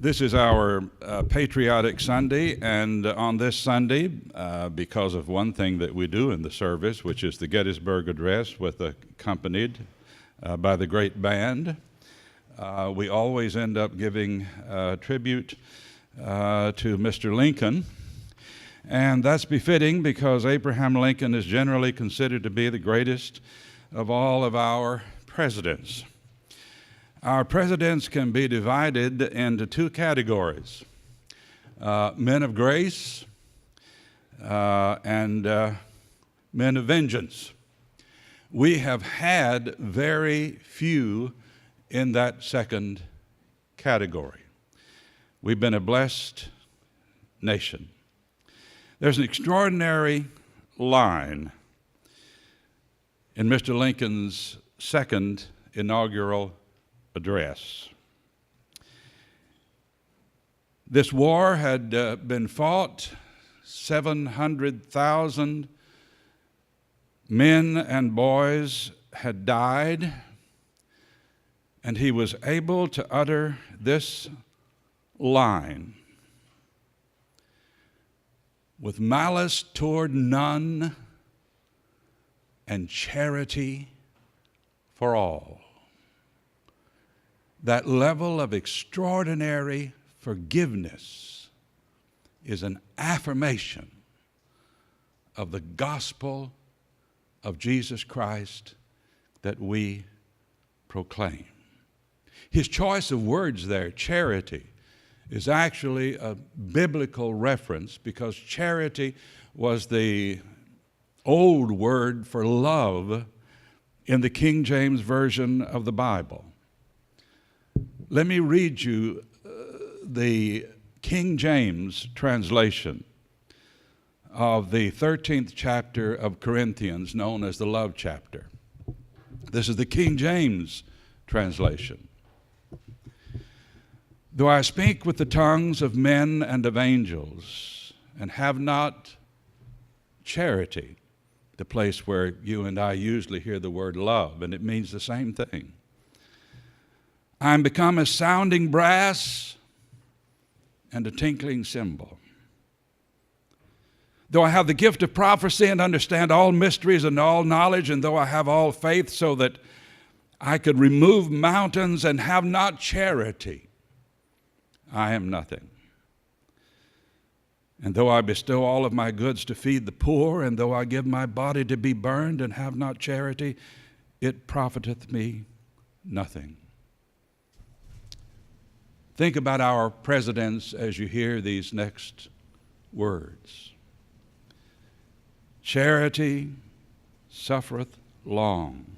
This is our Patriotic Sunday, and on this Sunday, because of one thing that we do in the service, which is the Gettysburg Address, accompanied by the great band, we always end up giving tribute to Mr. Lincoln, and that's befitting because Abraham Lincoln is generally considered to be the greatest of all of our presidents. Our presidents can be divided into two categories, men of grace and men of vengeance. We have had very few in that second category. We've been a blessed nation. There's an extraordinary line in Mr. Lincoln's second inaugural address. This war had been fought. 700,000 men and boys had died, and he was able to utter this line: with malice toward none and charity for all. That level of extraordinary forgiveness is an affirmation of the gospel of Jesus Christ that we proclaim. His choice of words there, charity, is actually a biblical reference because charity was the old word for love in the King James Version of the Bible. Let me read you the King James translation of the 13th chapter of Corinthians, known as the love chapter. This is the King James translation. Though I speak with the tongues of men and of angels, and have not charity, the place where you and I usually hear the word love, and it means the same thing, I am become a sounding brass and a tinkling cymbal. Though I have the gift of prophecy and understand all mysteries and all knowledge, and though I have all faith so that I could remove mountains and have not charity, I am nothing. And though I bestow all of my goods to feed the poor, and though I give my body to be burned and have not charity, it profiteth me nothing. Think about our presidents as you hear these next words. Charity suffereth long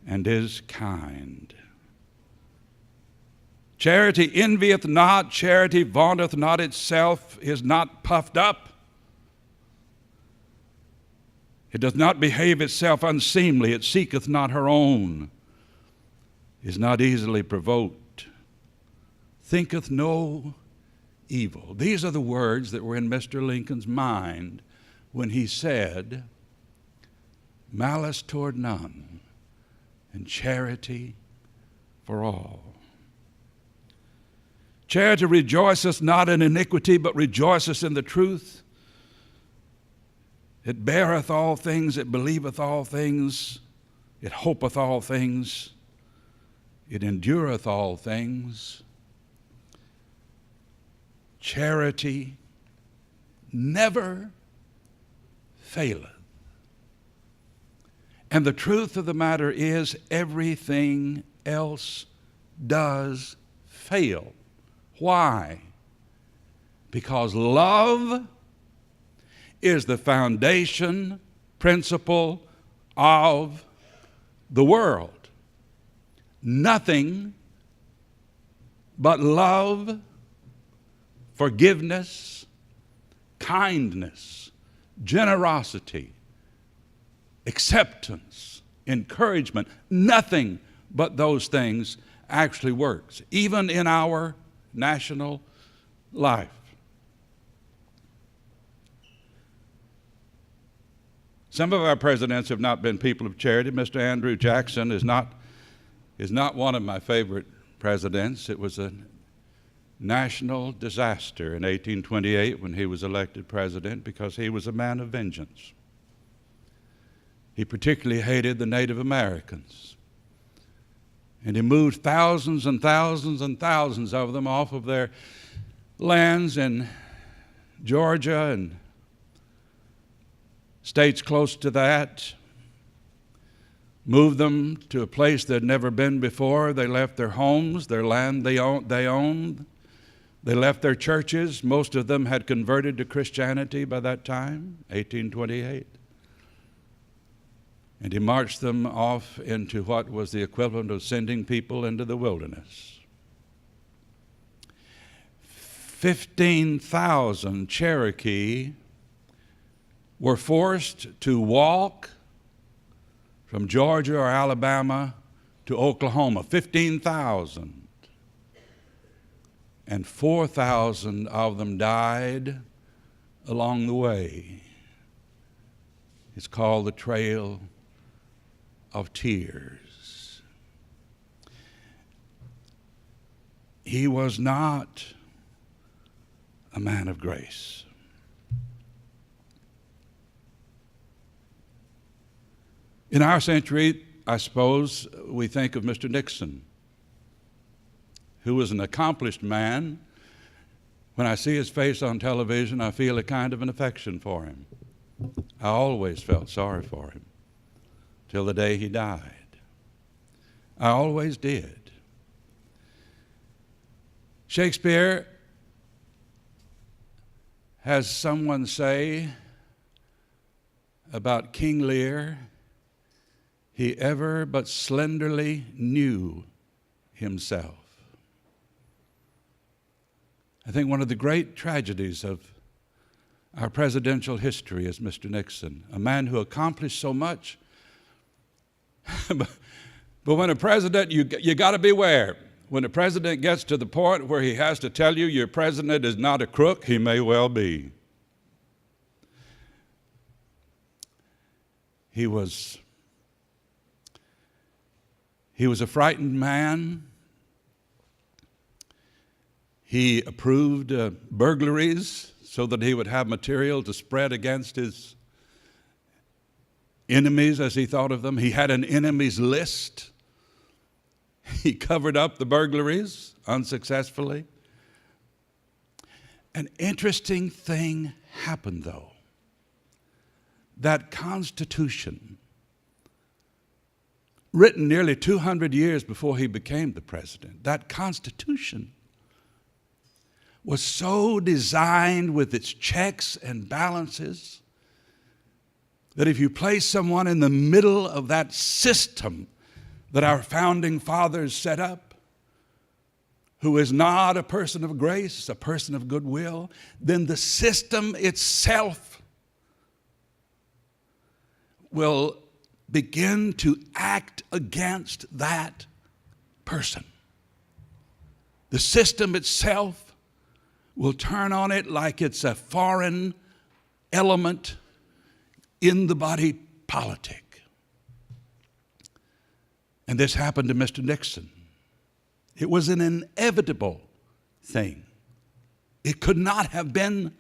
and is kind. Charity envieth not, charity vaunteth not itself, is not puffed up. It doth not behave itself unseemly, it seeketh not her own, is not easily provoked, thinketh no evil. These are the words that were in Mr. Lincoln's mind when he said, malice toward none and charity for all. Charity rejoiceth not in iniquity, but rejoiceth in the truth. It beareth all things, it believeth all things, it hopeth all things, it endureth all things. Charity never faileth. And the truth of the matter is, everything else does fail. Why? Because love is the foundation principle of the world. Nothing but love, forgiveness, kindness, generosity, acceptance, encouragement, nothing but those things actually works, even in our national life. Some of our presidents have not been people of charity. Mr. Andrew Jackson is not one of my favorite presidents. It was a national disaster in 1828 when he was elected president because he was a man of vengeance. He particularly hated the Native Americans. And he moved thousands and thousands and thousands of them off of their lands in Georgia and states close to that, moved them to a place they'd never been before. They left their homes, their land they owned. They left their churches. Most of them had converted to Christianity by that time, 1828. And he marched them off into what was the equivalent of sending people into the wilderness. 15,000 Cherokee were forced to walk from Georgia or Alabama to Oklahoma. 15,000. And 4,000 of them died along the way. It's called the Trail of Tears. He was not a man of grace. In our century, I suppose, we think of Mr. Nixon, who was an accomplished man. When I see his face on television, I feel a kind of an affection for him. I always felt sorry for him till the day he died. I always did. Shakespeare has someone say about King Lear, he ever but slenderly knew himself. I think one of the great tragedies of our presidential history is Mr. Nixon, a man who accomplished so much. But when a president, you got to beware. When a president gets to the point where he has to tell you your president is not a crook, he may well be. He was a frightened man. He approved burglaries so that he would have material to spread against his enemies, as he thought of them. He had an enemies list. He covered up the burglaries unsuccessfully. An interesting thing happened, though. That Constitution, written nearly 200 years before he became the president, that Constitution was so designed with its checks and balances that if you place someone in the middle of that system that our founding fathers set up, who is not a person of grace, a person of goodwill, then the system itself will begin to act against that person. The system itself will turn on it like it's a foreign element in the body politic. And this happened to Mr. Nixon. It was an inevitable thing. It could not have been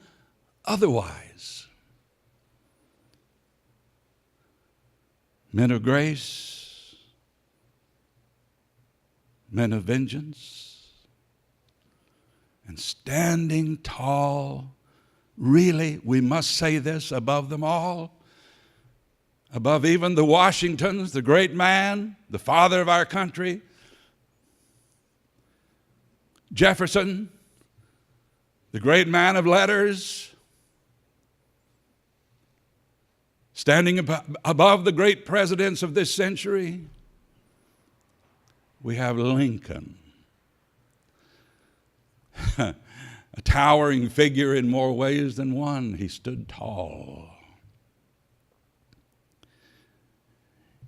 otherwise. Men of grace, men of vengeance, and standing tall, really, we must say this, above them all, above even the Washingtons, the great man, the father of our country, Jefferson, the great man of letters, standing above the great presidents of this century, we have Lincoln, a towering figure in more ways than one. He stood tall.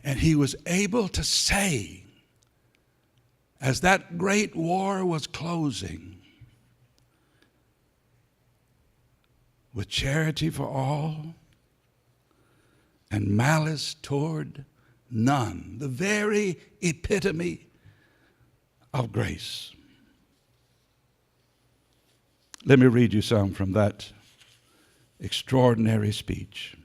And he was able to say, as that great war was closing, with charity for all and malice toward none, the very epitome of grace. Let me read you some from that extraordinary speech.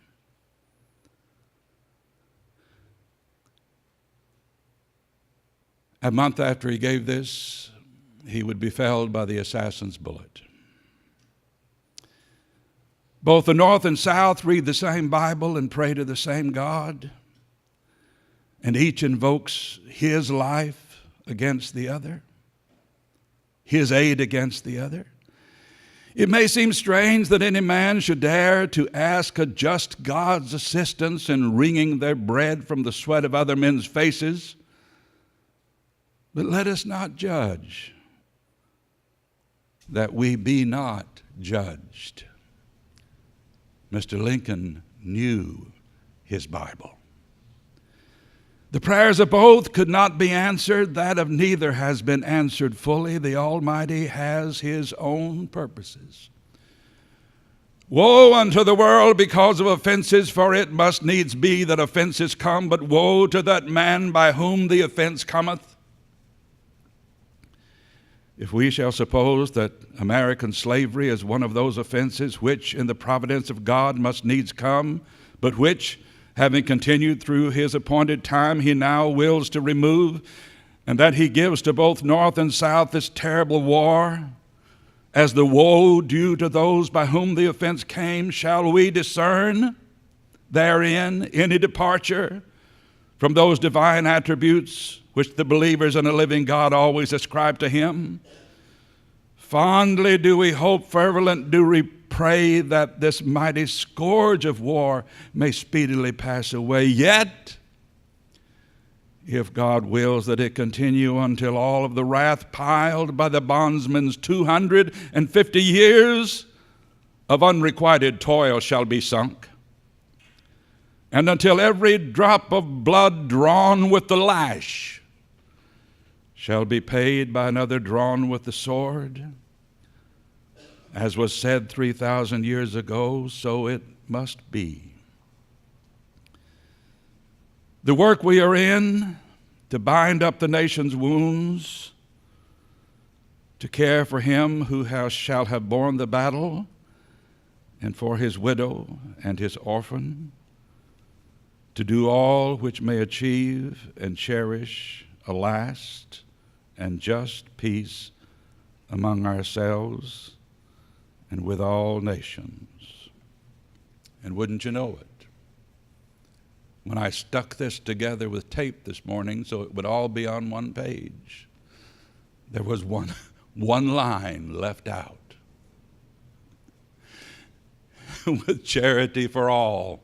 A month after he gave this, he would be felled by the assassin's bullet. Both the North and South read the same Bible and pray to the same God, and each invokes his life against the other, his aid against the other. It may seem strange that any man should dare to ask a just God's assistance in wringing their bread from the sweat of other men's faces, but let us not judge, that we be not judged. Mr. Lincoln knew his Bible. The prayers of both could not be answered. That of neither has been answered fully. The Almighty has his own purposes. Woe unto the world because of offenses, for it must needs be that offenses come, but woe to that man by whom the offense cometh. If we shall suppose that American slavery is one of those offenses which in the providence of God must needs come, but which, having continued through his appointed time, he now wills to remove, and that he gives to both North and South this terrible war, as the woe due to those by whom the offense came, shall we discern therein any departure from those divine attributes which the believers in a living God always ascribe to him? Fondly do we hope, fervent do we pray, that this mighty scourge of war may speedily pass away. Yet, if God wills that it continue until all of the wrath piled by the bondsman's 250 years of unrequited toil shall be sunk, and until every drop of blood drawn with the lash shall be paid by another drawn with the sword, as was said 3,000 years ago, so it must be. The work we are in, to bind up the nation's wounds, to care for him who shall have borne the battle, and for his widow and his orphan, to do all which may achieve and cherish a last and just peace among ourselves and with all nations. And wouldn't you know it, when I stuck this together with tape this morning so it would all be on one page, there was one line left out. With charity for all.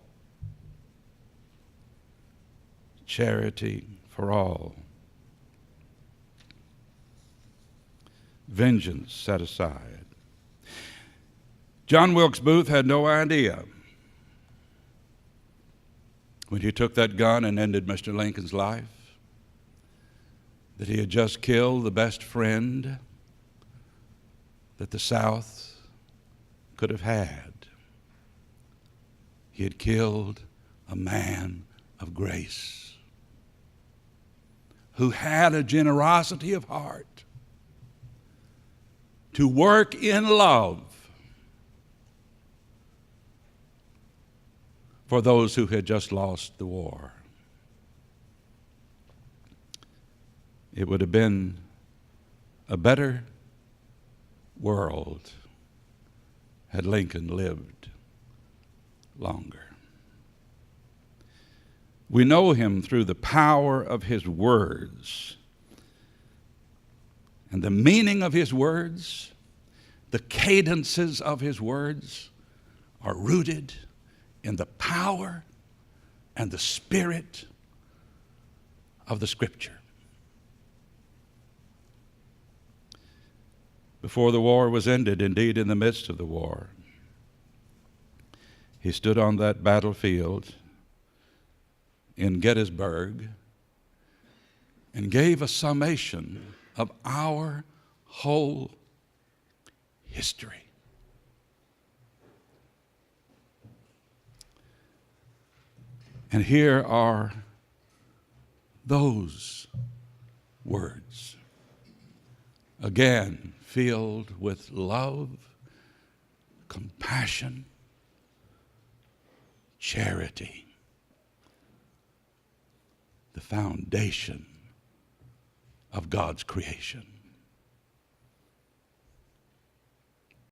Charity for all. Vengeance set aside. John Wilkes Booth had no idea when he took that gun and ended Mr. Lincoln's life that he had just killed the best friend that the South could have had. He had killed a man of grace who had a generosity of heart to work in love for those who had just lost the war. It would have been a better world had Lincoln lived longer. We know him through the power of his words. And the meaning of his words, the cadences of his words, are rooted in the power and the spirit of the Scripture. Before the war was ended, indeed in the midst of the war, he stood on that battlefield in Gettysburg and gave a summation of our whole history. And here are those words. again filled with love, compassion, charity, the foundation of God's creation.